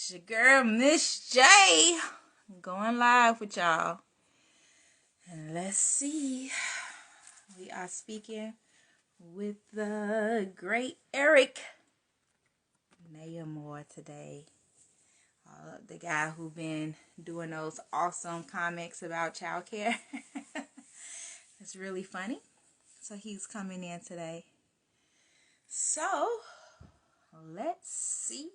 It's your girl, Miss J, going live with y'all. And let's see. We are speaking with the great Eric Moore today. The guy who been doing those awesome comics about childcare. It's really funny. So he's coming in today. So let's see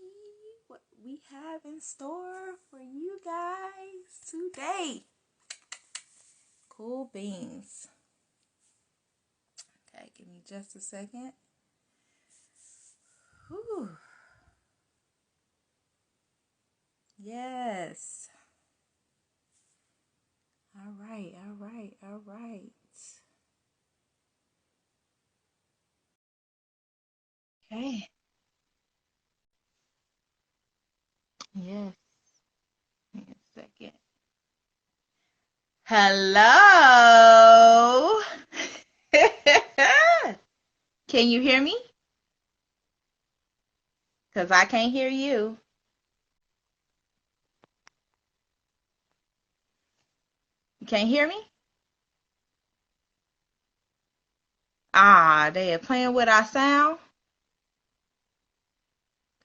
what we have in store for you guys today. Cool beans. Okay, give me just a second. Whew. Yes. All right. Okay. Yes. Give me a second. Hello. Can you hear me? Because I can't hear you. You can't hear me? Ah, they are playing with our sound.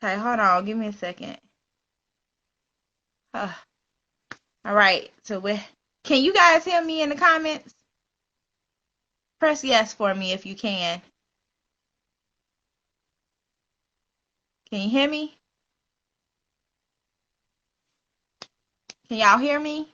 Okay, hold on. Give me a second. All right. So can you guys hear me in the comments? Press yes for me if you can. Can you hear me? Can y'all hear me?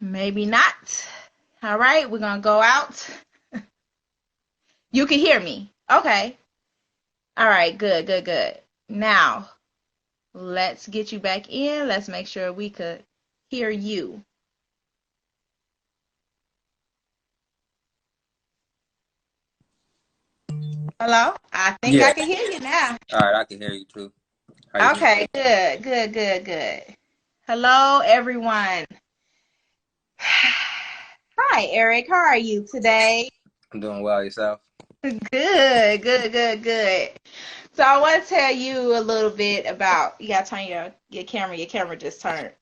Maybe not. All right, we're going to go out. You can hear me. Okay. All right, good. Now, let's get you back in. Let's make sure we could hear you. Hello? I think Yeah. I can hear you now. All right, I can hear you too. How you doing? Okay, good. Hello, everyone. Hi, Eric. How are you today? I'm doing well. Yourself? Good. So I want to tell you a little bit about, you got to turn your camera. Your camera just turned.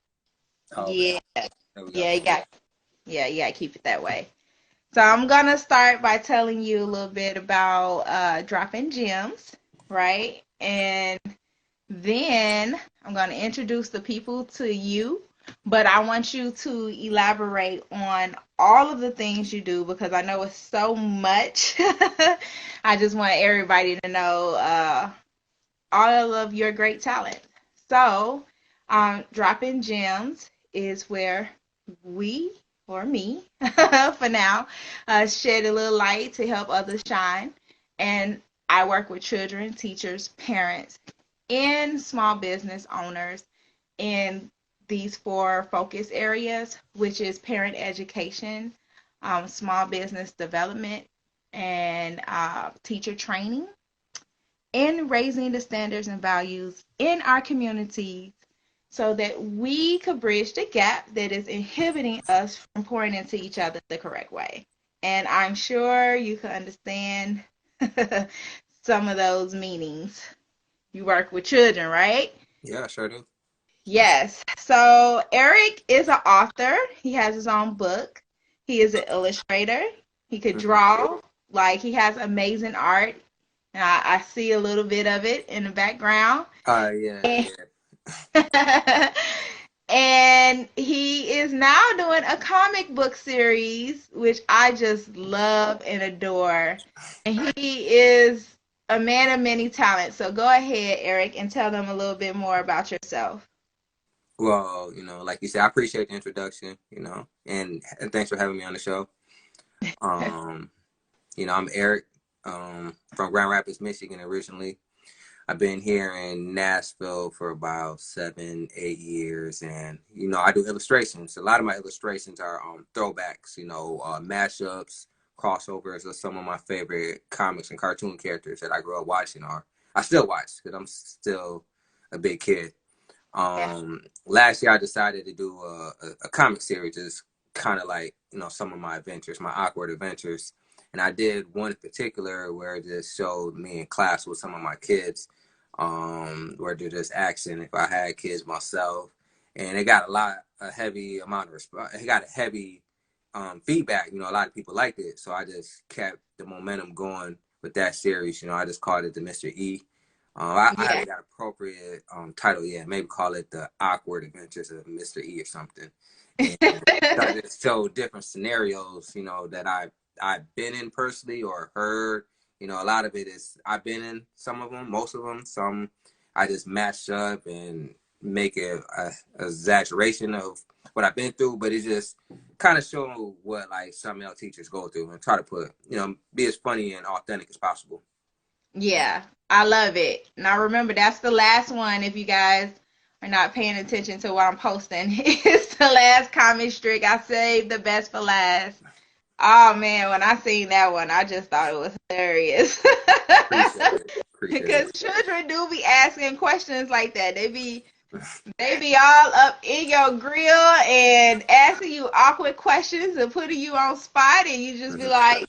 Oh, okay. Yeah. There we go. Yeah, you got to keep it that way. So I'm going to start by telling you a little bit about Droppin Gems, right? And then I'm going to introduce the people to you, but I want you to elaborate on all of the things you do because I know it's so much. I just want everybody to know all of your great talent. So, Dropping Gems is where we, or me, for now, shed a little light to help others shine. And I work with children, teachers, parents, and small business owners in these four focus areas, which is parent education, small business development, and teacher training, and raising the standards and values in our communities so that we could bridge the gap that is inhibiting us from pouring into each other the correct way. And I'm sure you can understand some of those meanings. You work with children, right? Yeah, I sure do. Yes. So Eric is an author. He has his own book. He is an illustrator. He could Hmm. draw. Like he has amazing art. And I see a little bit of it in the background. Yeah. And, and he is now doing a comic book series, which I just love and adore. And he is a man of many talents. So go ahead, Eric, and tell them a little bit more about yourself. Well, like you said, I appreciate the introduction. And thanks for having me on the show. Um, I'm Eric, from Grand Rapids, Michigan, originally. I've been here in Nashville for about 7, 8 years, and I do illustrations. A lot of my illustrations are throwbacks, mashups, crossovers of some of my favorite comics and cartoon characters that I grew up watching, or I still watch because I'm still a big kid. Yeah. Last year I decided to do a comic series, just kind of like, you know, some of my adventures, my awkward adventures. And I did one in particular where it just showed me in class with some of my kids, where they're just asking if I had kids myself. And it got a heavy amount of response. It got a heavy feedback. You know, a lot of people liked it. So I just kept the momentum going with that series. You know, I just called it the Mr. E. I Yeah. haven't got appropriate title yet. Maybe call it the Awkward Adventures of Mr. E or something. And I just show different scenarios, you know, that I've been in personally or heard. You know, a lot of it is I've been in some of them, most of them. Some I just match up and make a exaggeration of what I've been through, but it just kind of show what like some male teachers go through and try to put, you know, be as funny and authentic as possible. Yeah, I love it. Now remember, that's the last one. If you guys are not paying attention to what I'm posting, it's the last comic strip. I saved the best for last. Oh man, when I seen that one, I just thought it was hilarious. Appreciate it. Appreciate Because it. children do be asking questions like that. They be all up in your grill and asking you awkward questions and putting you on spot, and you just be Mm-hmm. like,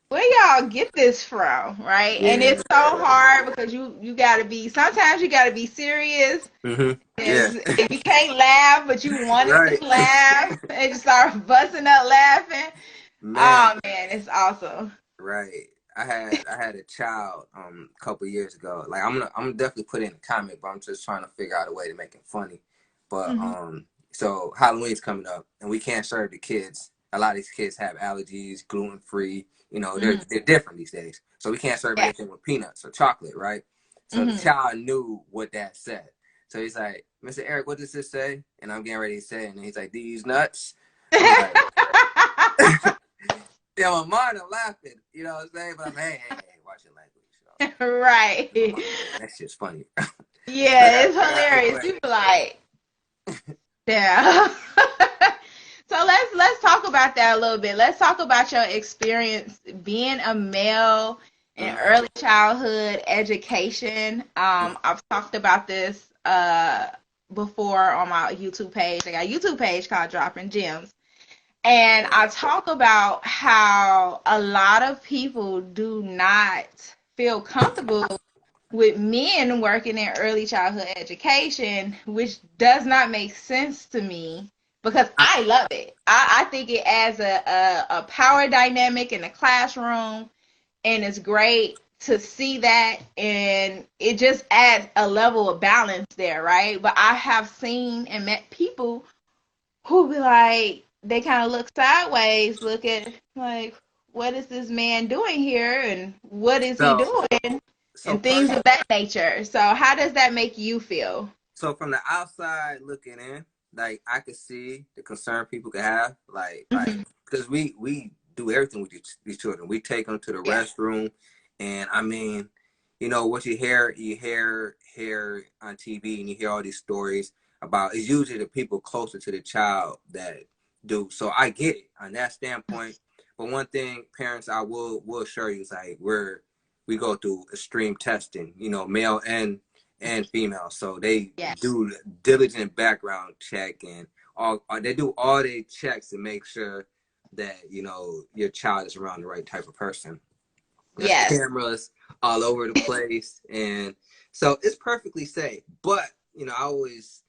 where y'all get this from, right? And Yeah. it's so hard because you gotta be, sometimes you gotta be serious Mm-hmm. Yeah. and you can't laugh, but you wanted Right. to laugh and you start busting up laughing. Man. Oh man, it's awesome. Right. I had a child a couple years ago. Like I'm gonna definitely put in a comment, but I'm just trying to figure out a way to make it funny. But Hmm. so Halloween's coming up and we can't serve the kids. A lot of these kids have allergies, gluten free, you know, they're Hmm. they're different these days. So we can't serve Yeah. anything with peanuts or chocolate, right? So the Hmm. child knew what that said. So he's like, Mr. Eric, what does this say? And I'm getting ready to say it, and he's like, these nuts. I'm like, yeah, my mind, I'm laughing. You know what I'm saying? But I'm, hey, watch your language. Right. You know, that's just funny. Yeah, it's hilarious. But You be like, yeah. So let's talk about that a little bit. Let's talk about your experience being a male in early childhood education. I've talked about this before on my YouTube page. I got a YouTube page called Droppin' Gems. And I talk about how a lot of people do not feel comfortable with men working in early childhood education, which does not make sense to me because I love it. I think it adds a power dynamic in the classroom, and it's great to see that, and it just adds a level of balance there, right? But I have seen and met people who be like, they kind of look sideways, look at like, what is this man doing here, and what is he so doing, so and things first of that nature. So, how does that make you feel? so from the outside looking in, like I could see the concern people could have, like Hmm. because we do everything with these children. We take them to the Yeah. restroom, and I mean, you know what you hear on TV, and you hear all these stories about. It's usually the people closer to the child that do. So I get it on that standpoint. But one thing, parents, I will assure you is like we go through extreme testing. You know, male and female. So they Yeah. do diligent background check and all. They do all their checks to make sure that you know your child is around the right type of person. There's Yes. cameras all over the place, and so it's perfectly safe. But you know, I always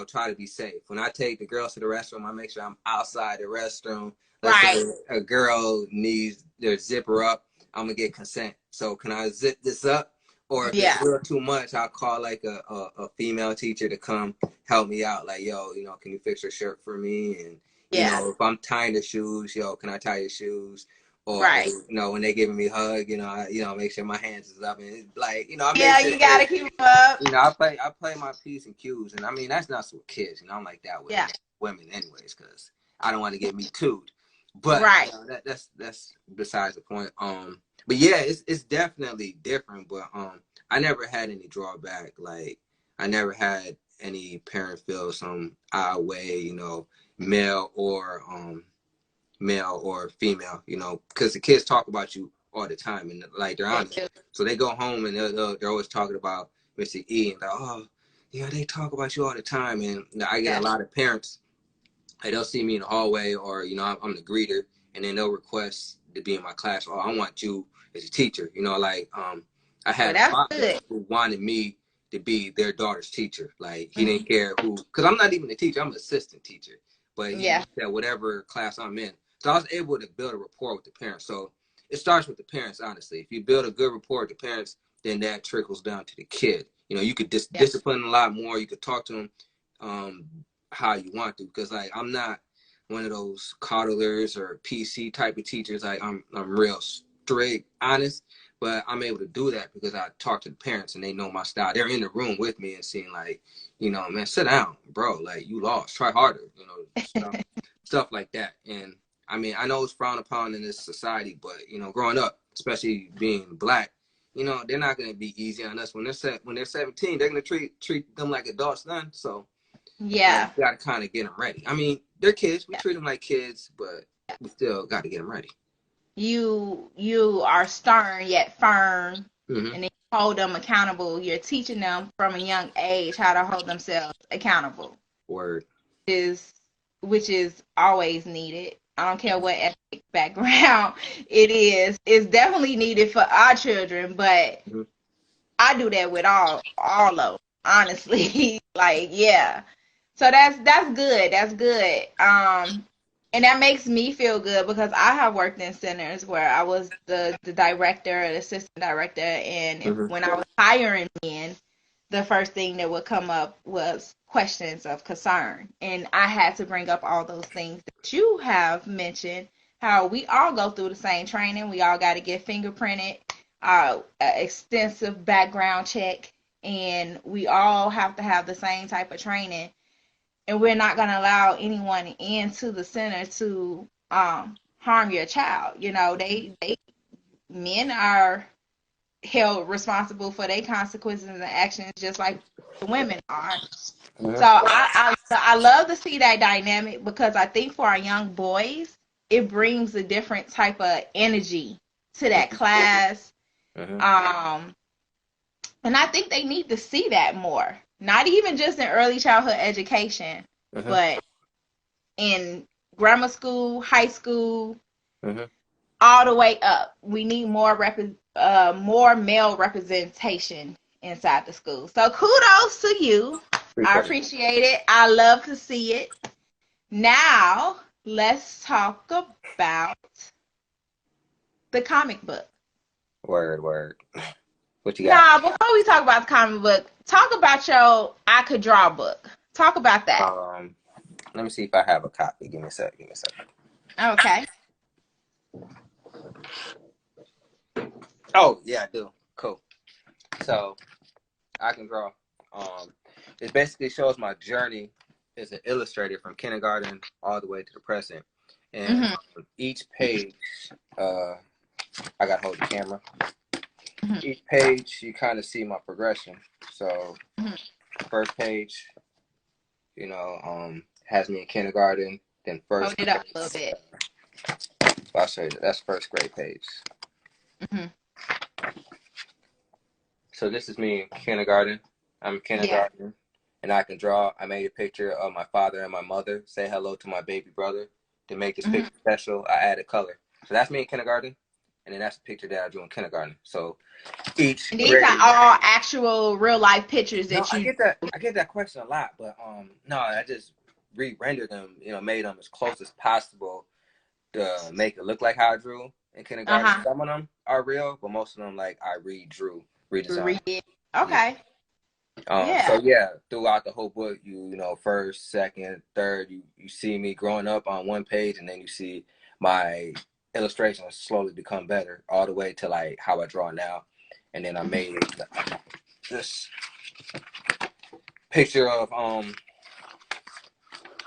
try to be safe. When I take the girls to the restroom, I make sure I'm outside the restroom. Let's say Right. a girl needs their zipper up, I'm gonna get consent. So can I zip this up? Or if it's Yeah. a little too much, I'll call like a female teacher to come help me out. Like, yo, can you fix your shirt for me? And Yeah. if I'm tying the shoes, yo, can I tie your shoes? Or Right. when they giving me a hug, make sure my hands is up and it's like, I make Yeah, sure you gotta keep up. I play my P's and Q's, and I mean that's not with kids. I'm like that with Yeah. women, anyways, because I don't want to get me tooed. But Right. that's besides the point. But yeah, it's definitely different. But I never had any drawback. Like I never had any parent feel some odd way, male or female, because the kids talk about you all the time and like they're They honest. do. So they go home and they're always talking about Mr. E and like, oh, yeah, they talk about you all the time. And I get a Yeah. lot of parents, like they'll see me in the hallway, or I'm the greeter, and then they'll request to be in my class. Oh, I want you as a teacher. I Well, had a that's father good. who wanted me to be their daughter's teacher. Like he Hmm. didn't care who, because I'm not even a teacher. I'm an assistant teacher, but he Yeah. said whatever class I'm in. So I was able to build a rapport with the parents. So it starts with the parents, honestly. If you build a good rapport with the parents, then that trickles down to the kid. You could Yeah. discipline a lot more. You could talk to them um, how you want to, because like I'm not one of those coddlers or PC type of teachers. Like I'm real straight, honest, but I'm able to do that because I talk to the parents and they know my style. They're in the room with me and seeing like, man, sit down, bro. Like you lost, try harder, stuff like that. And I mean, I know it's frowned upon in this society, but growing up, especially being black, they're not gonna be easy on us when they're 17. They're gonna treat them like adults then. So Yeah. you got to kind of get them ready. I mean, they're kids. We treat them like kids, but we still got to get them ready. You are stern yet firm, Mm-hmm. and then you hold them accountable. You're teaching them from a young age how to hold themselves accountable, Word. is which is always needed. I don't care what ethnic background it is. It's definitely needed for our children, but Mm-hmm. I do that with all of them, honestly. Like, yeah. So that's good. That's good. And that makes me feel good because I have worked in centers where I was the director, the assistant director, and Mm-hmm. when I was hiring men, the first thing that would come up was questions of concern. And I had to bring up all those things that you have mentioned, how we all go through the same training. We all got to get fingerprinted, extensive background check, and we all have to have the same type of training. And we're not going to allow anyone into the center to harm your child. They men are held responsible for their consequences and actions just like the women are. So Mm-hmm. I love to see that dynamic because I think for our young boys, it brings a different type of energy to that class. Mm-hmm. Um, and I think they need to see that more. Not even just in early childhood education, Mm-hmm. but in grammar school, high school, Mm-hmm. all the way up. We need more male representation inside the school. So kudos to you. I Appreciate it. appreciate it. I love to see it. Now let's talk about the comic book. Word. Word. What you got? Now, before we talk about the comic book, talk about your I Could Draw book. Talk about that. Let me see if I have a copy. Give me a sec. Give me a second. Okay. Oh yeah, I do. Cool. So I can draw. Um, it basically shows my journey as an illustrator from kindergarten all the way to the present. And Mm-hmm. each page, I got to hold the camera. Mm-hmm. Each page, you kind of see my progression. So, Mm-hmm. first page, has me in kindergarten. Then Hold first it up grade. a little bit. I'll show you. That's first grade page. Mm-hmm. So this is me in kindergarten. I'm in Yeah. kindergarten, and I can draw. I made a picture of my father and my mother. Say hello to my baby brother. To make this Mm-hmm. picture special, I added color. So that's me in kindergarten, and then that's a picture that I drew in kindergarten. So each And these are grade. all actual real life pictures No, that I you. get that. I get that question a lot, but no, I just re-rendered them. Made them as close as possible to make it look like how I drew in kindergarten. Uh-huh. Some of them are real, but most of them like I redesigned. Read it. Yeah. Okay. So Yeah. yeah, throughout the whole book, first, second, third, you see me growing up on one page, and then you see my illustrations slowly become better, all the way to like how I draw now. And then I made this picture of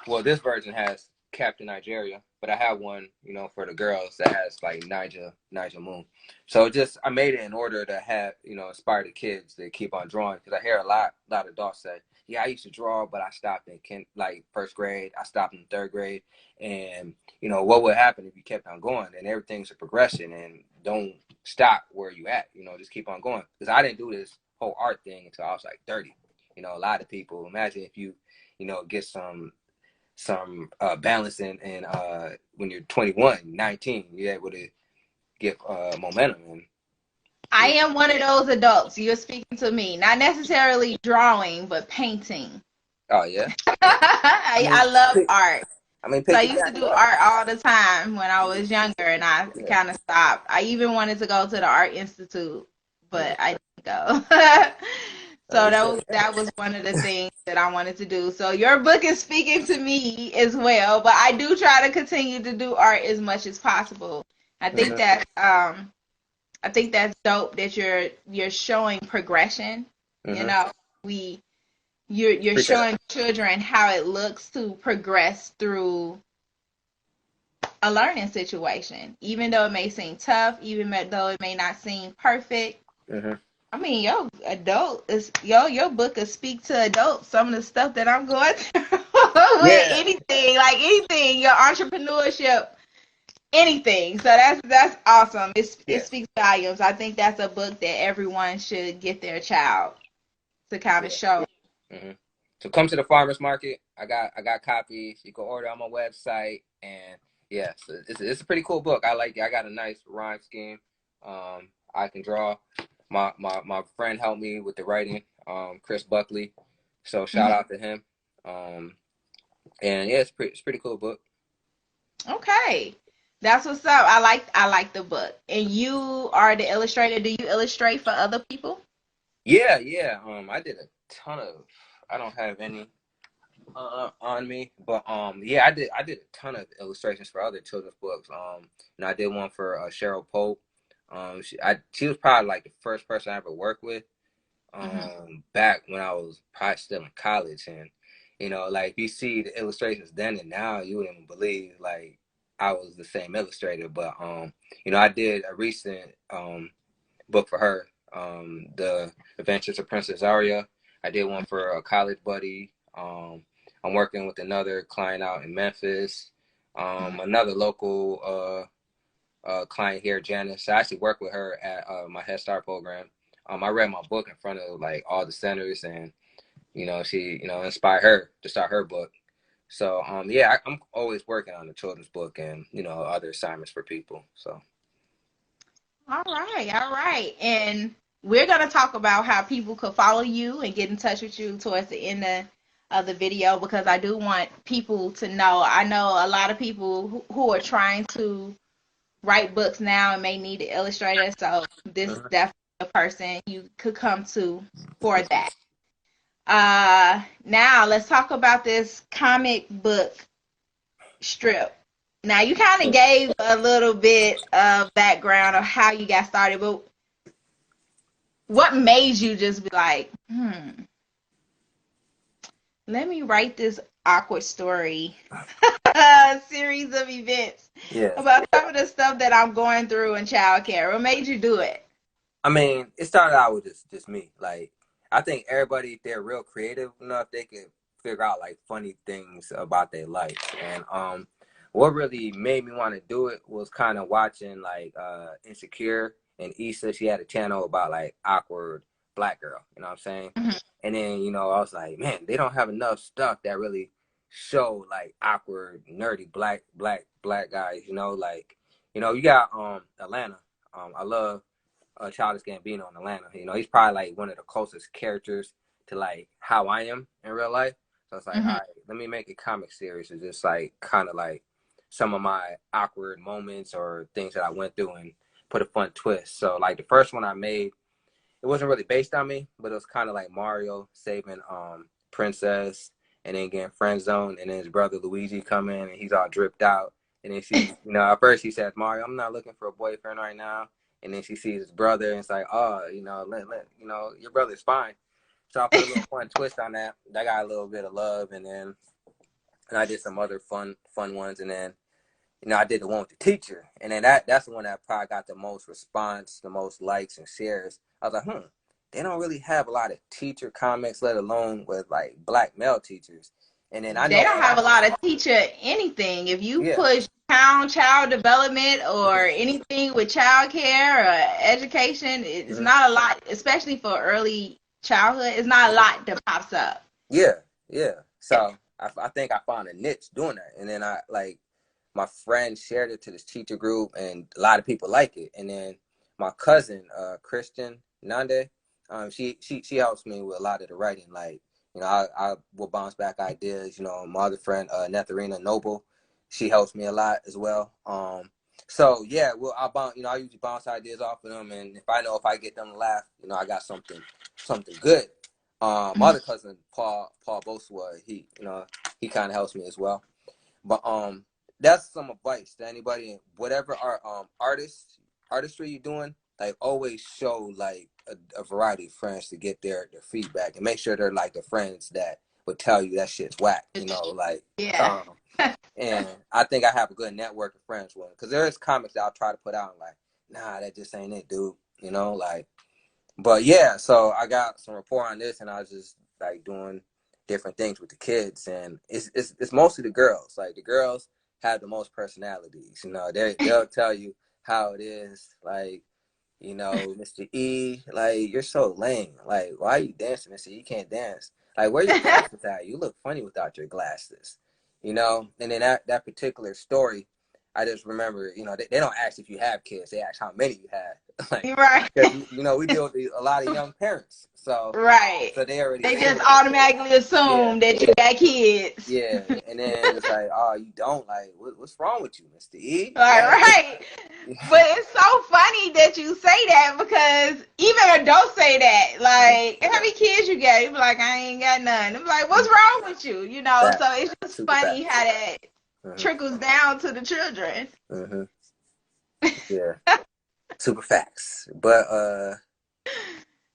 well, this version has Captain Nigeria, but I have one, for the girls that has like Nigel Moon. So just I made it in order to have, inspire the kids to keep on drawing, because I hear a lot of adults say, "Yeah, I used to draw, but I stopped in first grade. I stopped in third grade, and what would happen if you kept on going? And everything's a progression, and don't stop where you at. Just keep on going. Because I didn't do this whole art thing until I was like 30. you know, a lot of people. Imagine if you, you know, get some balance in when you're 21, 19, you're able to get momentum. And I yeah. am one of those adults. You're speaking to me. Not necessarily drawing, but painting. Oh yeah. I I mean, love art. So I pick your used to game do up. art all the time when I was younger, and I Yeah. kind of stopped. I even wanted to go to the Art Institute, Mm-hmm. but I didn't go. So Understand. that was one of the things that I wanted to do. So your book is speaking to me as well, but I do try to continue to do art as much as possible. I think Mm-hmm. that I think that's dope that you're showing progression. You Mm-hmm. know, we you're Appreciate it. showing children how it looks to progress through a learning situation, even though it may seem tough, even though it may not seem perfect. Mm-hmm. I mean, your book could speak to adults. Some of the stuff that I'm going through with Yeah. anything, your entrepreneurship, anything. So that's awesome. It Yeah. speaks volumes. I think that's a book that everyone should get their child to kind of Yeah. show. Mm-hmm. So come to the farmers market. I got copies. You can order on my website, and yeah, so it's a pretty cool book. I like it. I got a nice rhyme scheme. I can draw. My friend helped me with the writing. Chris Buckley. So shout Mhm. out to him. And yeah, it's pretty cool book. Okay. That's what's up. I like the book. And you are the illustrator. Do you illustrate for other people? Yeah, yeah. I did a ton of. I don't have any on me, but yeah, I did a ton of illustrations for other children's books. And I did one for Cheryl Pope. She was probably like the first person I ever worked with. Hmm. Back when I was probably still in college, and you know, like if you see the illustrations then and now, you wouldn't even believe like I was the same illustrator. But you know, I did a recent book for her, the Adventures of Princess Zarya. I did one for a college buddy. I'm working with another client out in Memphis. Another local client here, Janice. I actually work with her at my Head Start program. I read my book in front of like all the centers, and you know, she inspired her to start her book. So yeah, I'm always working on the children's book and you know other assignments for people. So All right, all right. And we're going to talk about how people could follow you and get in touch with you towards the end of the video because I do want people to know. I know a lot of people who are trying to write books now and may need an illustrator. So this is mhm. definitely a person you could come to for that. Now let's talk about this comic book strip. Now you kind of gave a little bit of background of how you got started, but what made you just be like, let me write this awkward story series of events Yeah. about some of the stuff that I'm going through in childcare? What made you do it? I mean, it started out with just me. Like, I think everybody, if they're real creative enough, they can figure out like funny things about their life. And what really made me want to do it was kind of watching like Insecure and Issa. She had a channel about like awkward black girl. You know what I'm saying? Mhm. And then you know I was like, man, they don't have enough stuff that really show like awkward, nerdy black guys. You know, like you got Atlanta. I love Childish Gambino in Atlanta. You know, he's probably like one of the closest characters to like how I am in real life. So it's like, all Mhm. right, let me make a comic series of just like kind of like some of my awkward moments or things that I went through and put a fun twist. So like the first one I made, it wasn't really based on me, but it was kind of like Mario saving Princess and then getting friend zone, and then his brother Luigi come in and he's all dripped out. And then she, you know, at first he says, Mario, I'm not looking for a boyfriend right now. And then she sees his brother and it's like, oh, you know, let you know, your brother's fine. So I put a little fun twist on that. That got a little bit of love, and I did some other fun ones, and then you know I did the one with the teacher, and then that's the one that probably got the most response, the most likes and shares. I was like, they don't really have a lot of teacher comics, let alone with like black male teachers. And then I They know, don't have a lot of teacher anything. If you yeah, push child development or anything with child care or education, it's mm-hmm, not a lot, especially for early. childhood. It's not a lot that pops up. Yeah, yeah. So I think I found a niche doing that, and then my friend shared it to this teacher group, and a lot of people like it. And then my cousin, Christian Nande, she helps me with a lot of the writing. Like, you know, I will bounce back ideas. You know, my other friend, Netharina Noble, she helps me a lot as well. So yeah, well, I usually bounce ideas off of them, and if I get them to laugh, you know, I got something good. My other cousin, Paul Bosua, he kind of helps me as well. But that's some advice to anybody, whatever artistry you're doing. Like, always show like a variety of friends to get their feedback, and make sure they're like the friends that would tell you that shit's whack. You know, like Yeah. and I think I have a good network of friends with, because there is comics that I'll try to put out and like, nah, that just ain't it, dude. You know, like. But yeah, so I got some rapport on this, and I was just like doing different things with the kids, and it's mostly the girls. Like, the girls have the most personalities. You know, they'll tell you how it is. Like, you know, Mr. E, like, you're so lame. Like, why are you dancing, Mr. E? You can't dance. Like, where are your glasses at? You look funny without your glasses. You know, and then that particular story, I just remember, you know, they don't ask if you have kids. They ask how many you have. Like, Right. because, you know, we deal with a lot of young parents. So Right. they already They assume. just automatically Yeah. assume that you got kids. Yeah. And then it's like, oh, you don't? Like, what's wrong with you, Mr. E? All Like, right. But it's so funny that you say that, because even adults say that. Like, how many kids you got? You be like, I ain't got none. I'm like, what's wrong with you? You know, that, so it's just super funny fast. how that Mm-hmm. trickles down to the children. Mm-hmm. Yeah. Super facts. But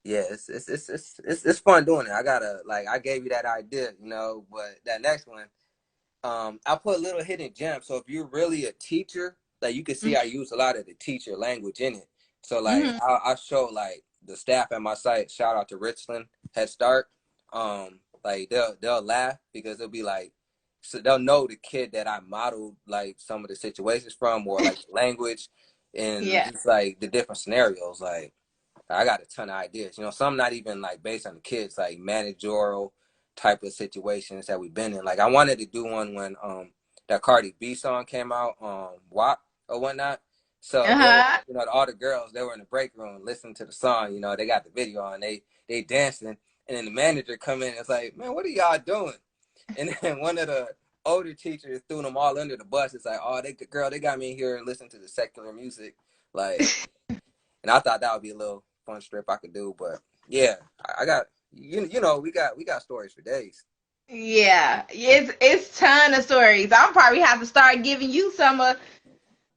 yeah, it's fun doing it. I gave you that idea, you know, but that next one, I put little hidden gems. So if you're really a teacher, like, you can see I use a lot of the teacher language in it. So like, Mm-hmm. I show like the staff at my site, shout out to Richland Head Start. Like, they'll laugh, because they'll be like, so they'll know the kid that I modeled like some of the situations from, or like the language, and Yeah. just like the different scenarios. Like, I got a ton of ideas. You know, some not even like based on the kids, like managerial type of situations that we've been in. Like, I wanted to do one when that Cardi B song came out, WAP or whatnot. So they were, Uh-huh. you know, all the girls, they were in the break room listening to the song. You know, they got the video on, they dancing, and then the manager come in and it's like, man, what are y'all doing? And then one of the older teachers threw them all under the bus. It's like, oh, they got me in here and listen to the secular music, like. And I thought that would be a little fun strip I could do, but yeah, I got, you know, we got stories for days. Yeah. It's ton of stories. I'll probably have to start giving you some of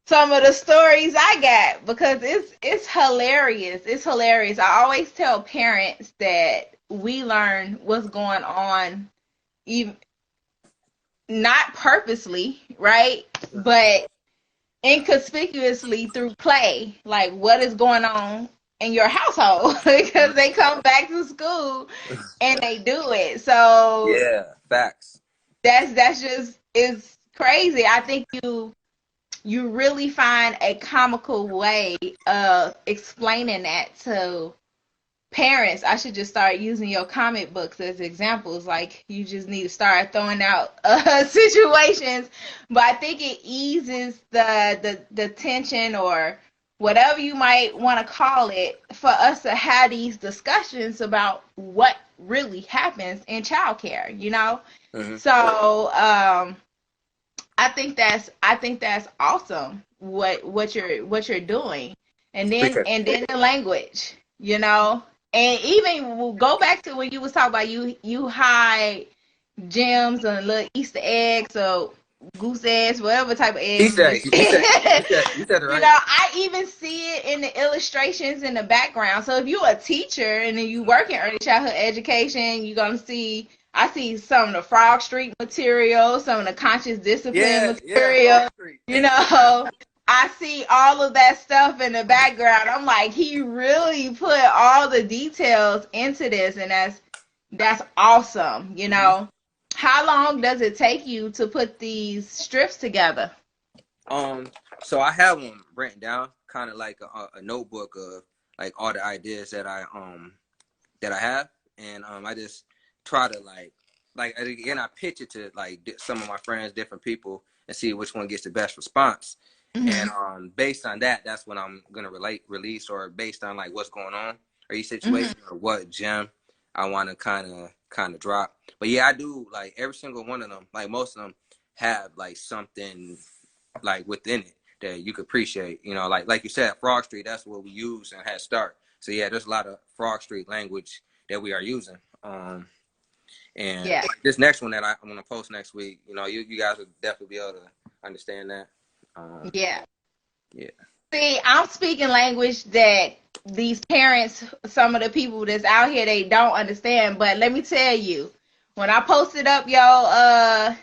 the stories I got, because it's hilarious. It's hilarious. I always tell parents that we learn what's going on, even not purposely, right? But inconspicuously through play, like what is going on in your household, because they come back to school and they do it. So Yeah, facts. that's just, it's crazy. I think you really find a comical way of explaining that to parents. I should just start using your comic books as examples. Like, you just need to start throwing out situations. But I think it eases the tension, or whatever you might want to call it, for us to have these discussions about what really happens in childcare. You know, Mm-hmm. so I think that's awesome what you're doing. Appreciate it. And then the language, you know. And even we'll go back to when you was talking about you hide gems and little Easter eggs or goose eggs, whatever type of eggs Easter you eggs. You said it you right. know, I even see it in the illustrations in the background. So if you're a teacher and then you work in early childhood education, you're gonna see, I see some of the Frog Street material, some of the conscious discipline Yeah, material. Frog Street. You know, I see all of that stuff in the background. I'm like, he really put all the details into this, and that's awesome. You Mm-hmm. know, how long does it take you to put these strips together? So I have them written down, kind of like a notebook of like all the ideas that I have, and I just try to like again, I pitch it to like some of my friends, different people, and see which one gets the best response. Mm-hmm. And based on that, that's when I'm gonna release, or based on like what's going on or your Mm-hmm. situation, or what gem I want to kind of drop. But yeah, I do like every single one of them. Like most of them have like something like within it that you could appreciate. You know, like you said, Frog Street. That's what we use and had start. So yeah, there's a lot of Frog Street language that we are using. And Yeah. like this next one that I'm gonna post next week, you know, you guys will definitely be able to understand that. Yeah. Yeah. See, I'm speaking language that these parents, some of the people that's out here, they don't understand. But let me tell you, when I posted up yo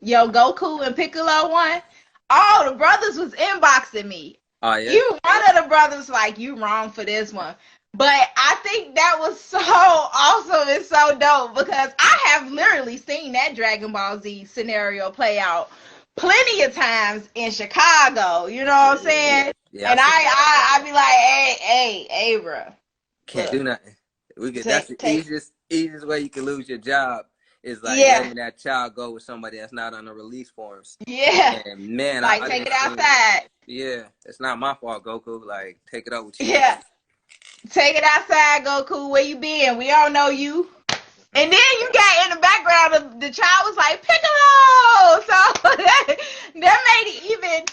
Goku and Piccolo one, all the brothers was inboxing me. Oh yeah. You one of the brothers like you wrong for this one. But I think that was so awesome and so dope because I have literally seen that Dragon Ball Z scenario play out plenty of times in Chicago. You know what I'm saying? Yeah. And I be like, hey, bro, Can't do look, nothing. That's the take, easiest way you can lose your job is like yeah, letting that child go with somebody that's not on the release forms. yeah, And man, like I take didn't it see. outside. Yeah, it's not my fault, Goku. Like, take it up with you. Yeah, take it outside, Goku. Where you been? We don't know you. And then you got in the background of the child was like Piccolo, so that made it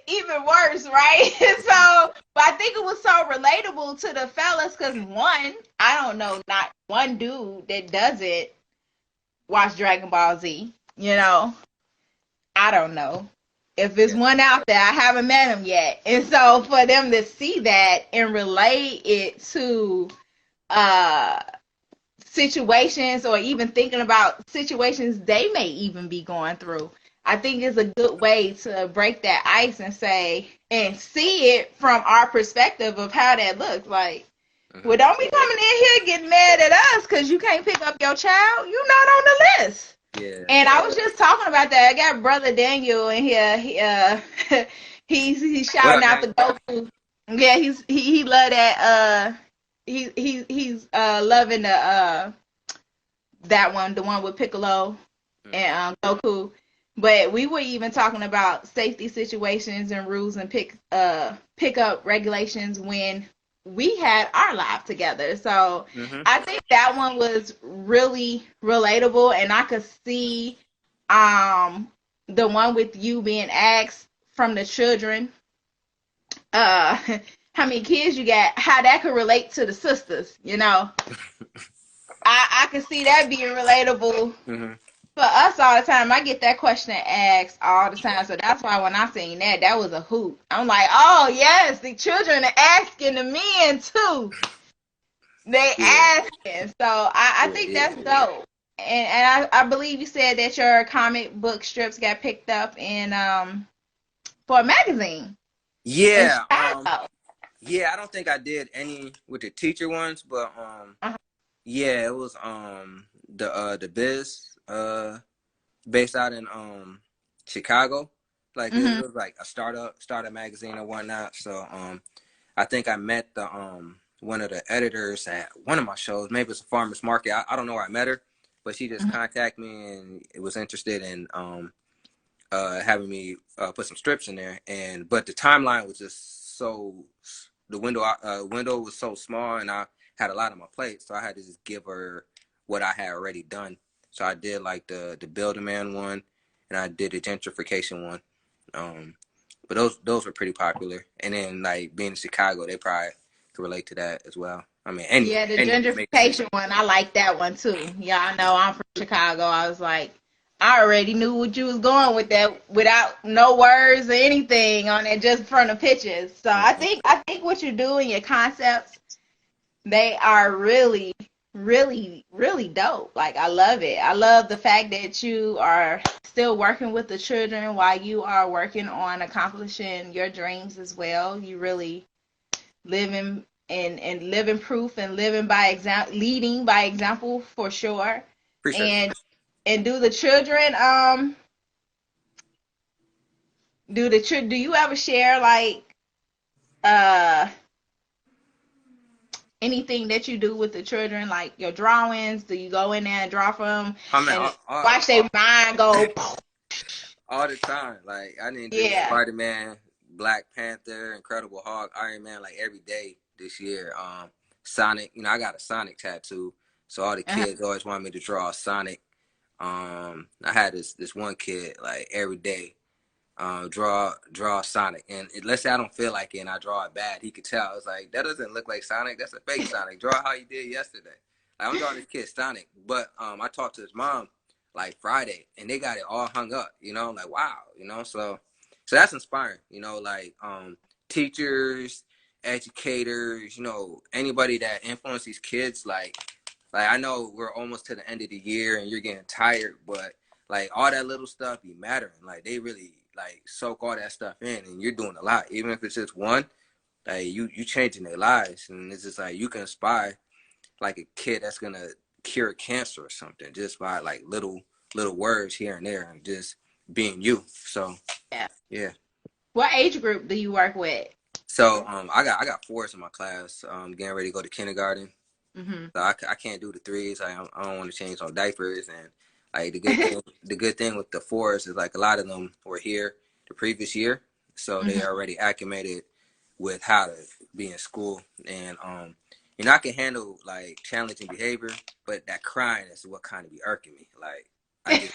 even worse, right? So, but I think it was so relatable to the fellas because one, I don't know, not one dude that doesn't watch Dragon Ball Z. You know, I don't know if it's Yeah. one out there. I haven't met him yet, and so for them to see that and relate it to uh situations or even thinking about situations they may even be going through. I think it's a good way to break that ice and say and see it from our perspective of how that looks like. Mm-hmm. Well, don't be coming in here getting mad at us because you can't pick up your child. You're not on the list. Yeah. And I was just talking about that. I got brother Daniel in here. He's What shouting up, out the Daniel? Goku. Yeah, he love that. He's loving the that one, the one with Piccolo and Goku. But we were even talking about safety situations and rules and pickup regulations when we had our life together. So Mm-hmm. I think that one was really relatable, and I could see the one with you being asked from the children how many kids you got, how that could relate to the sisters, you know. I can see that being relatable Mm-hmm. for us all the time. I get that question asked all the time. So that's why when I seen that was a hoot. I'm like, oh yes, the children are asking the men too. They Yeah. asking. So I think that's dope. And I believe you said that your comic book strips got picked up in for a magazine in Yeah. Chicago. Yeah. I don't think I did any with the teacher ones, but Uh-huh. yeah, it was the Biz based out in Chicago. Like it Mm-hmm. was like a startup magazine or whatnot. So I think I met the one of the editors at one of my shows. Maybe it's a farmer's market. I don't know where I met her, but she just contacted me and it was interested in having me put some strips in there. And but the timeline was just so the window was so small, and I had a lot on my plate, so I had to just give her what I had already done. So I did like the Builder Man one, and I did the gentrification one. But those were pretty popular. And then like being in Chicago, they probably could relate to that as well. I mean, Yeah, the any make sense. gentrification one, I like that one too. Yeah, I know I'm from Chicago. I was like, I already knew what you was going with that without no words or anything on it, just from the pictures. So Mm-hmm. I think what you're doing, your concepts, they are really, really, really dope. Like I love it. I love the fact that you are still working with the children while you are working on accomplishing your dreams as well. You really living and living proof and living by example, leading by example for sure. Appreciate it. And do the children do you ever share like uh anything that you do with the children, like your drawings? Do you go in there and draw for them I mean, and watch their mind go? all the time. Like I didn't do Yeah. Spider-Man, Black Panther, Incredible Hulk, Iron Man like every day this year. Sonic, I got a Sonic tattoo, so all the kids always want me to draw Sonic. I had this one kid like every day draw Sonic, and let's say I don't feel like it and I draw it bad, he could tell. It's like, that doesn't look like Sonic, that's a fake Sonic, draw how you did yesterday. Like, I'm drawing this kid Sonic, but I talked to his mom like Friday and they got it all hung up, like, wow, so that's inspiring, like teachers, educators, anybody that influences kids, like I know we're almost to the end of the year and you're getting tired, but like all that little stuff be mattering. Like they really like soak all that stuff in, and you're doing a lot. Even if it's just one, like you changing their lives, and it's just like you can inspire like a kid that's gonna cure cancer or something just by like little words here and there, and just being you. So yeah. What age group do you work with? So I got fours in my class. Getting ready to go to kindergarten. Mm-hmm. So I can't do the threes. I don't want to change no diapers. And like the good thing with the fours is like a lot of them were here the previous year, so they already acclimated with how to be in school. And I can handle like challenging behavior, but that crying is what kind of be irking me. Like I get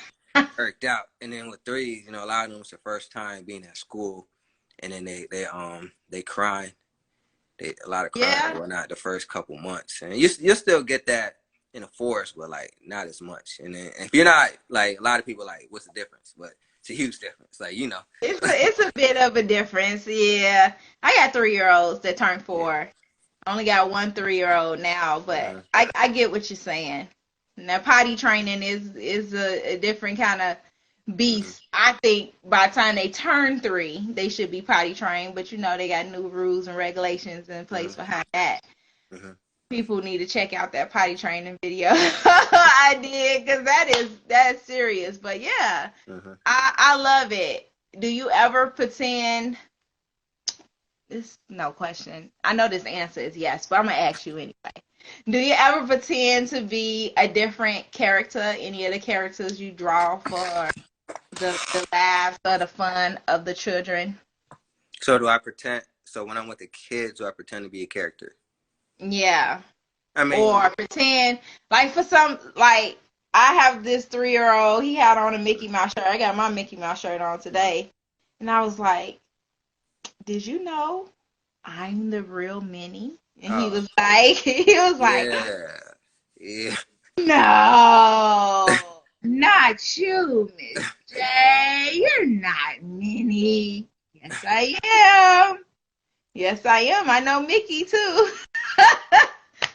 irked out. And then with threes, a lot of them it's the first time being at school, and then they crying. A lot of crying and whatnot the first couple months, and you'll still get that in the forest, but like not as much. And then if you're not, like, a lot of people like, what's the difference? But it's a huge difference. Like It's a bit of a difference. Yeah, I got 3-year-olds that turned 4. Yeah. I only got one 3-year-old now, but I get what you're saying. Now potty training is a different kind of beast. I think by the time they turn 3, they should be potty trained, but they got new rules and regulations in place behind that. People need to check out that potty training video I did, because that's serious. But yeah, I love it. Do you ever pretend? This no question. I know this answer is yes, but I'm gonna ask you anyway. Do you ever pretend to be a different character? Any of the characters you draw for the laughs or the fun of the children? So do I pretend? So when I'm with the kids, do I pretend to be a character? Yeah. I mean, or pretend like for some, like I have this 3-year-old. He had on a Mickey Mouse shirt. I got my Mickey Mouse shirt on today, and I was like, "Did you know I'm the real Minnie?" And he was like, yeah. No, not you, Miss J. You're not Minnie. Yes, I am. Yes, I am. I know Mickey too.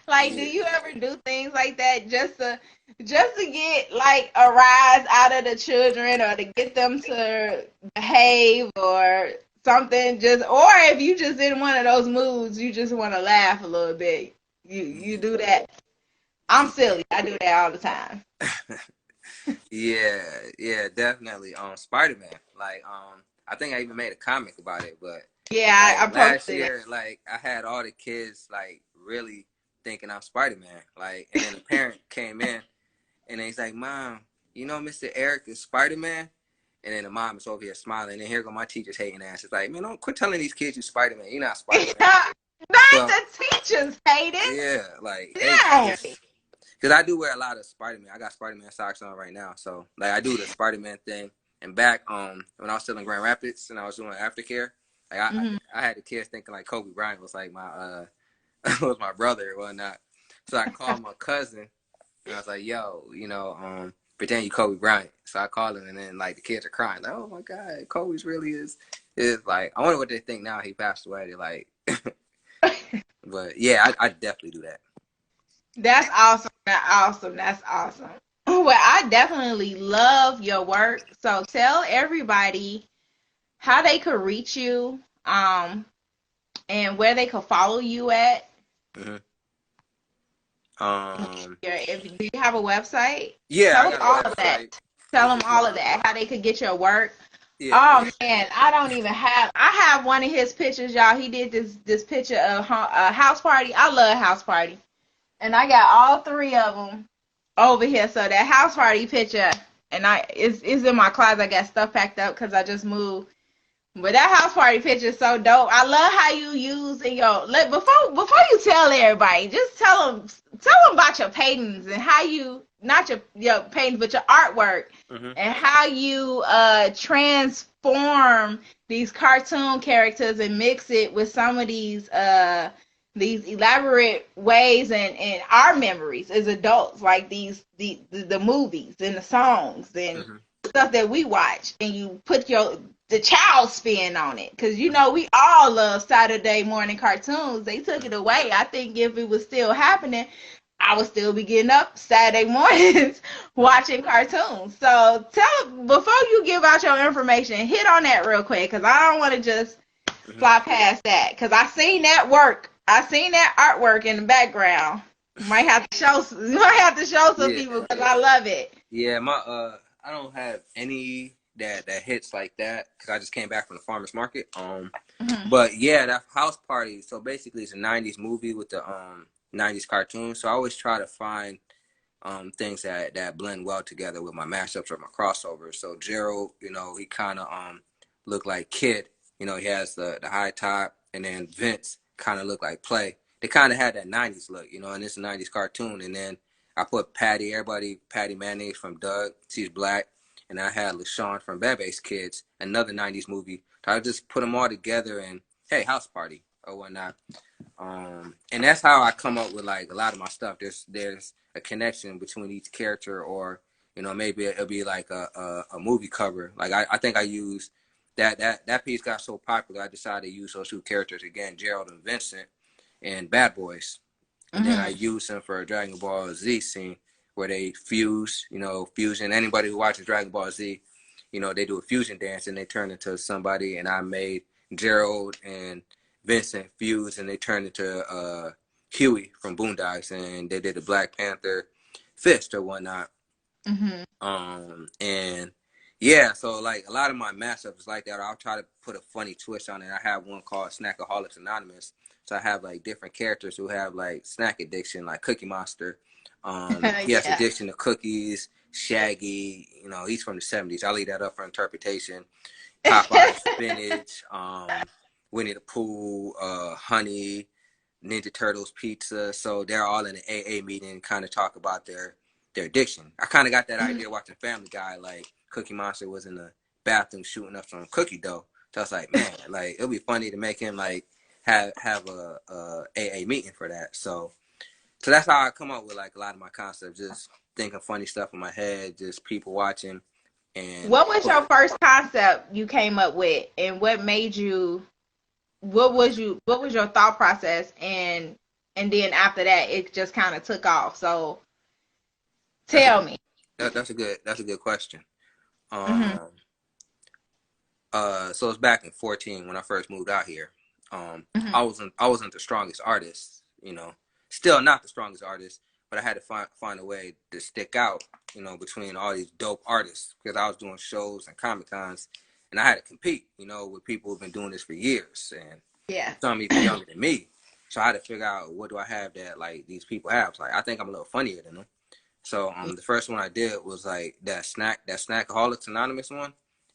Like, do you ever do things like that just to get like a rise out of the children, or to get them to behave or something? Or if you just in one of those moods, you just want to laugh a little bit. You do that. I'm silly. I do that all the time. yeah, definitely. Spider-Man. Like, I think I even made a comic about it, but yeah, like, last year, like I had all the kids like really thinking I'm Spider-Man. Like, and then the parent came in and he's like, "Mom, Mr. Eric is Spider-Man?" And then the mom is over here smiling, and then here go my teacher's hating ass. It's like, man, don't quit telling these kids you Spider-Man. You're not Spider-Man. Not the teachers hate it. Yeah, like, because I do wear a lot of Spider-Man. I got Spider-Man socks on right now, so like I do the Spider-Man thing. And back when I was still in Grand Rapids and I was doing aftercare, like I had the kids thinking like Kobe Bryant was like my was my brother or whatnot. So I called my cousin and I was like, "Yo, pretend you Kobe Bryant." So I called him, and then like the kids are crying, like, "Oh my God, Kobe's really is like." I wonder what they think now he passed away. They're like, but yeah, I definitely do that. That's awesome. That's awesome. Well, I definitely love your work. So tell everybody how they could reach you, and where they could follow you at. Do you have a website? Yeah, Tell them all of that. Tell them all of that. How they could get your work. Yeah, Oh man, I don't even have. I have one of his pictures, y'all. He did this picture of a house party. I love house party, and I got all three of them over here. So that house party picture, and I is in my closet. I got stuff packed up because I just moved. But that house party picture is so dope. I love how you use in your before you tell everybody, just tell them about your paintings and how you not your paintings but your artwork mm-hmm. and how you transform these cartoon characters and mix it with some of these elaborate ways and our memories as adults, like the movies and the songs and Mm-hmm. stuff that we watch, and you put the child spin on it, because we all love Saturday morning cartoons. They took it away. I think if it was still happening, I would still be getting up Saturday mornings watching cartoons. So before you give out your information, hit on that real quick, because I don't want to just Mm-hmm. fly past that, because I seen that work. I seen that artwork in the background. You might have to show some Yeah, people, because I love it. yeah. I don't have any that hits like that because I just came back from the farmers market. Mm-hmm. But yeah, that house party. So basically, it's a '90s movie with the '90s cartoon. So I always try to find things that blend well together with my mashups or my crossovers. So Gerald, he kind of looked like Kid. He has the high top, and then Vince kind of looked like Play. They kind of had that '90s look, and it's a '90s cartoon. And then I put Patty Mayonnaise from Doug. She's black, and I had LaShawn from Bebe's Kids, another '90s movie. So I just put them all together and hey, house party or whatnot. And that's how I come up with like a lot of my stuff. There's a connection between each character, or maybe it'll be like a movie cover. Like I think I used that piece got so popular, I decided to use those two characters again, Gerald and Vincent, and Bad Boys, and then I Mm-hmm. used them for a Dragon Ball Z scene where they fuse, fusion. Anybody who watches Dragon Ball Z, they do a fusion dance and they turn into somebody, and I made Gerald and Vincent fuse and they turned into Huey from Boondocks, and they did the Black Panther fist or whatnot. Mm-hmm. And yeah, so like a lot of my mashups is like that. I'll try to put a funny twist on it. I have one called Snackaholics Anonymous. So I have like different characters who have like snack addiction, like Cookie Monster. He has Yeah. addiction to cookies. Shaggy, he's from the '70s. I'll leave that up for interpretation. Popeye spinach. Winnie the Pooh, Honey, Ninja Turtles pizza. So they're all in an AA meeting, kind of talk about their addiction. I kind of got that idea watching Family Guy. Like Cookie Monster was in the bathroom shooting up some cookie dough. So I was like, man, like it'll be funny to make him like have a AA meeting for that. So that's how I come up with like a lot of my concepts. Just thinking funny stuff in my head, just people watching. And What was your first concept you came up with, and what made you? What was your thought process, and then after that, it just kind of took off. So that's a tell me. that's a good question. Mhm. Um, so it's back in 14 when I first moved out here. Mhm. I wasn't the strongest artist, still not the strongest artist, but I had to find a way to stick out, between all these dope artists because I was doing shows and Comic Cons, and I had to compete, with people who've been doing this for years and Yeah. some even younger than me. So I had to figure out what do I have that like these people have. So, like I think I'm a little funnier than them. So the first one I did was like that Snackaholics Anonymous one,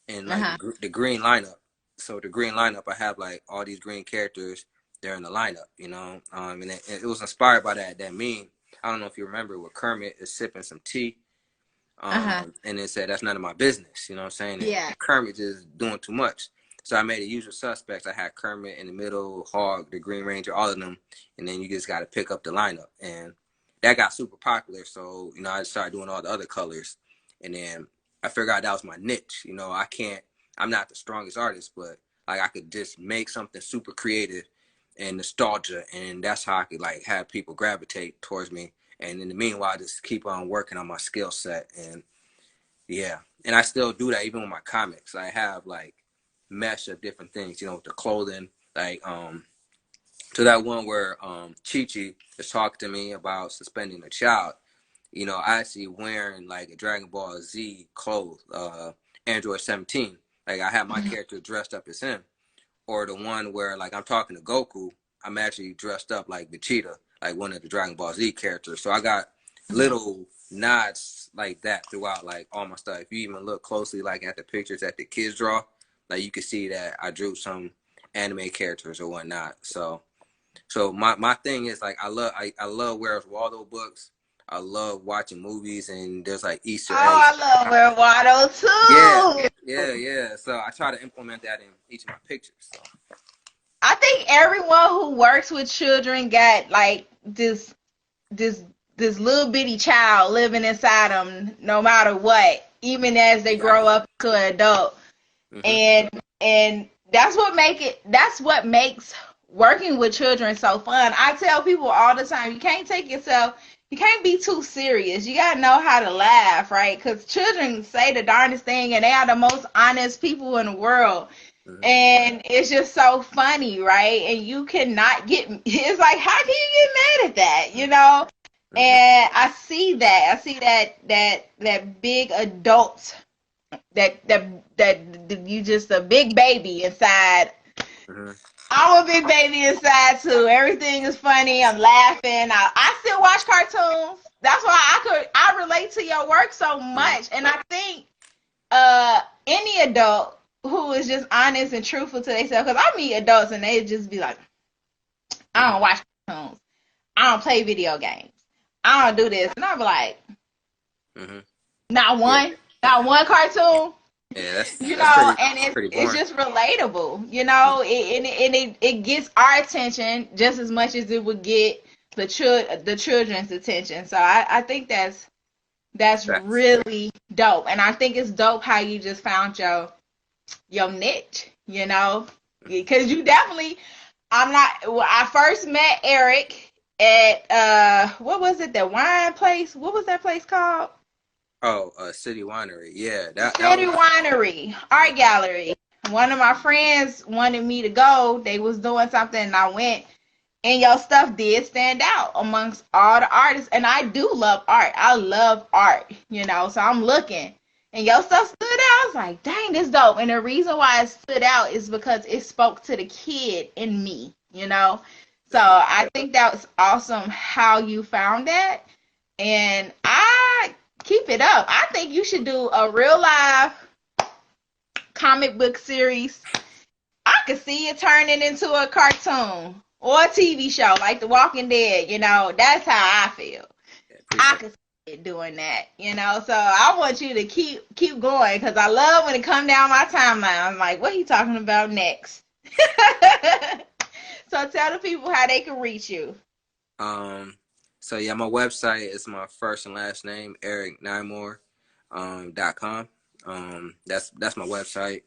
and like Uh-huh. the green lineup. So the green lineup, I have like all these green characters. They're in the lineup, and it was inspired by that meme. I don't know if you remember where Kermit is sipping some tea, Uh-huh. and it said that's none of my business. You know what I'm saying? Yeah. And Kermit just doing too much. So I made a usual suspects. I had Kermit in the middle, Hog, the Green Ranger, all of them, and then you just got to pick up the lineup and that got super popular. So, I started doing all the other colors. And then I figured out that was my niche. I'm not the strongest artist, but like I could just make something super creative and nostalgia. And that's how I could like have people gravitate towards me. And in the meanwhile, just keep on working on my skill set. And yeah. And I still do that even with my comics. I have like mesh of different things, with the clothing, like, to that one where Chi-Chi is talking to me about suspending a child, I actually wearing like a Dragon Ball Z clothes, Android 17. Like I have my character dressed up as him, or the one where like I'm talking to Goku, I'm actually dressed up like Vegeta, like one of the Dragon Ball Z characters. So I got little nods like that throughout like all my stuff. If you even look closely like at the pictures that the kids draw, like you can see that I drew some anime characters or whatnot. So my thing is like I love Where's Waldo books. I love watching movies and there's like Easter Oh, eggs. I love Where Watto Yeah, too. yeah. So I try to implement that in each of my pictures. So. I think everyone who works with children got like this this little bitty child living inside them no matter what, even as they grow Exactly. up to an adult. Mm-hmm. And that's what makes working with children so fun. I tell people all the time, you can't be too serious. You gotta know how to laugh, right? Because children say the darndest thing, and they are the most honest people in the world. Mm-hmm. And it's just so funny, right? And you cannot get, it's like, how can you get mad at that, you know? Mm-hmm. And I see that big adult, that you just a big baby inside. Mm-hmm. I'm a big baby inside too. Everything is funny. I'm laughing. I still watch cartoons. That's why I relate to your work so much. And I think any adult who is just honest and truthful to themselves, because I meet adults and they just be like, I don't watch cartoons. I don't play video games. I don't do this. And I be like, Mm-hmm. not Yeah. not one cartoon. Yeah, You that's know, pretty and it's boring. just relatable, you know, it gets our attention just as much as it would get the children's attention. So I think that's Facts. really dope. And I think it's dope how you just found your niche, you know, because you definitely, I first met Eric at what was it, the wine place? What was that place called? Oh, City Winery. Yeah, that City was. Winery Art Gallery. One of my friends wanted me to go. They was doing something, and I went. And your stuff did stand out amongst all the artists. And I do love art. I love art, you know. So I'm looking, and your stuff stood out. I was like, dang, this dope. And the reason why it stood out is because it spoke to the kid in me, you know. So I think that was awesome how you found that, and I keep it up. I think you should do a real live comic book series. I could see it turning into a cartoon or a TV show like The Walking Dead. You know, that's how I feel. Yeah, I appreciate could see it doing that. You know, so I want you to keep going because I love when it come down my timeline. I'm like, what are you talking about next? So tell the people how they can reach you. So yeah, my website is my first and last name, eric9more, .com. That's my website.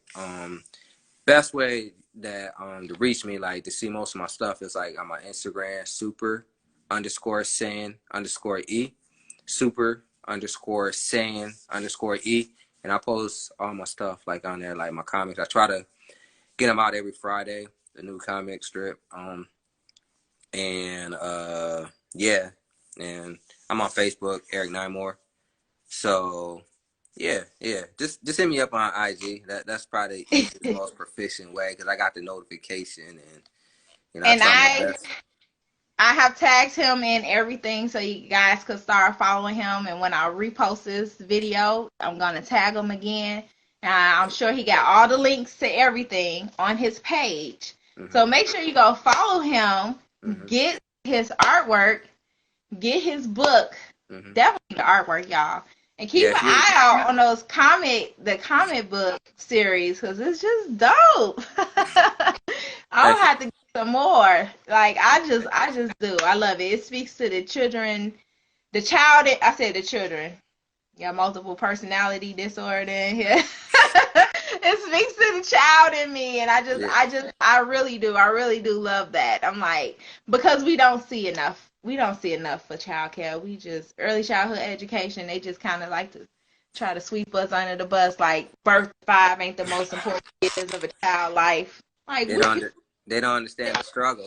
Best way that to reach me, like to see most of my stuff, is like on my Instagram, super underscore saying underscore e, super underscore saying underscore e, and I post all my stuff like on there, like my comics. I try to get them out every Friday, the new comic strip. And yeah, and I'm on Facebook, Eric Nine More. So yeah. Just hit me up on IG. That's probably the easiest, most proficient way because I got the notification and I And try my best. I have tagged him in everything so you guys could start following him. And when I repost this video, I'm going to tag him again. And I'm sure he got all the links to everything on his page. Mm-hmm. So make sure you go follow him, Mm-hmm. get his artwork, get his book. Mm-hmm. Definitely the artwork, y'all. And keep Yeah, an eye out on the comic book series because it's just dope. I'll have to get some more. Like I just do. I love it. It speaks to the children, the child. I said the children. Got multiple personality disorder in here. It speaks to the child in me, and I really do. I really do love that. I'm like, because we don't see enough. We don't see enough for childcare. We just early childhood education. They just kind of like to try to sweep us under the bus. Like birth to 5 ain't the most important years of a child life. Like they don't understand the struggle.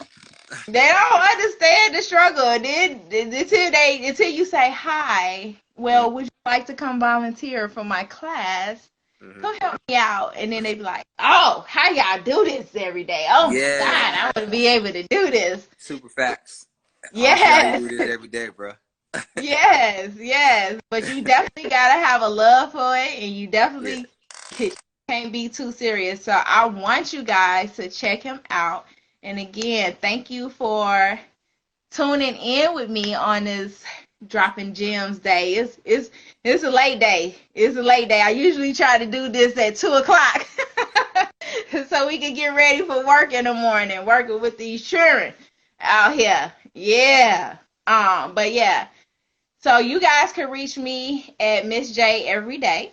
they don't understand the struggle. And then until you say hi. Well, would you like to come volunteer for my class? Hmm. Come help me out. And then they be like, oh, how y'all do this every day? Oh my God, Yeah, I want to be able to do this. super facts. I don't see how you Yes. do this every day, bro. Yes, yes. But you definitely gotta have a love for it, and you Yeah, definitely can't be too serious. So I want you guys to check him out. And again, thank you for tuning in with me on this Dropping Gems day. It's a late day. It's a late day. I usually try to do this at 2 o'clock. So we can get ready for work in the morning, working with the insurance out here. Yeah. But yeah. So you guys can reach me at Miss J every day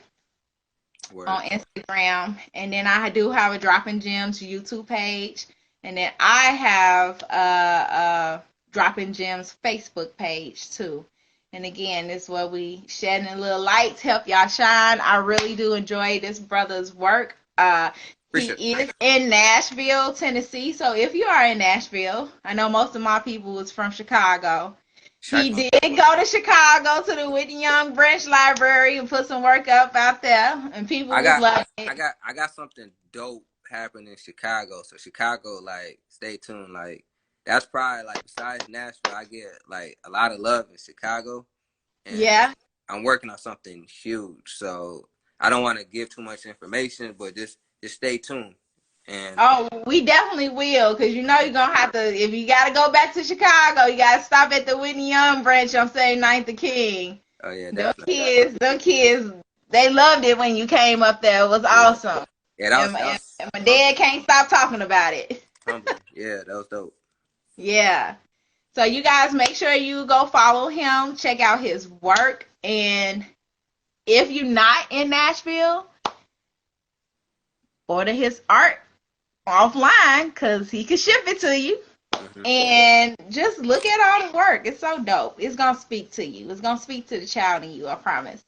word. on Instagram, and then I do have a Dropping Gems YouTube page, and then I have a Dropping Gems Facebook page too. And again, this is where we shedding a little lights, help y'all shine. I really do enjoy this brother's work. He Appreciate is in Nashville, Tennessee. So if you are in Nashville, I know most of my people was from Chicago. He it. did go to Chicago to the Whitney Young Branch Library and put some work up out there, and people I was got loving I it. got I got something dope happening in Chicago. So Chicago, like, stay tuned. Like, that's probably, like, besides Nashville, I get like a lot of love in Chicago, and Yeah. I'm working on something huge. So I don't want to give too much information, but just stay tuned. And Oh, we definitely will, because you know you're gonna have to. If you gotta go back to Chicago, you gotta stop at the Whitney Young Branch on St. Ninth the King. oh yeah, definitely. Them kids, they loved it when you came up there. It was Yeah, awesome, yeah, and that my, was and my dad humbling, can't stop talking about it. humbling. Yeah, that was dope. Yeah. So you guys make sure you go follow him, check out his work, and if you're not in Nashville, order his art offline because he can ship it to you. Hmm. And just look at all the work. It's so dope. It's going to speak to you. It's going to speak to the child in you, I promise.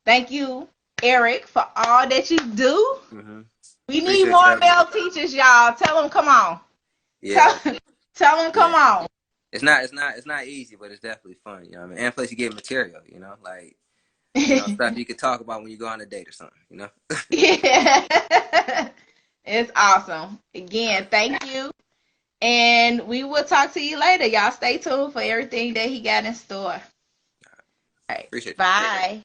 Thank you, Eric, for all that you do. Hmm. We need Appreciate you more having me. male teachers, y'all. Tell them, come on. Yeah, Tell, tell them, yeah. come on. It's not easy, but it's definitely fun. You know what I mean? And plus, you get material. Like, stuff you could talk about when you go on a date or something. Yeah. It's awesome. Again, thank you. And we will talk to you later. Y'all stay tuned for everything that he got in store. All right. Appreciate you. Bye.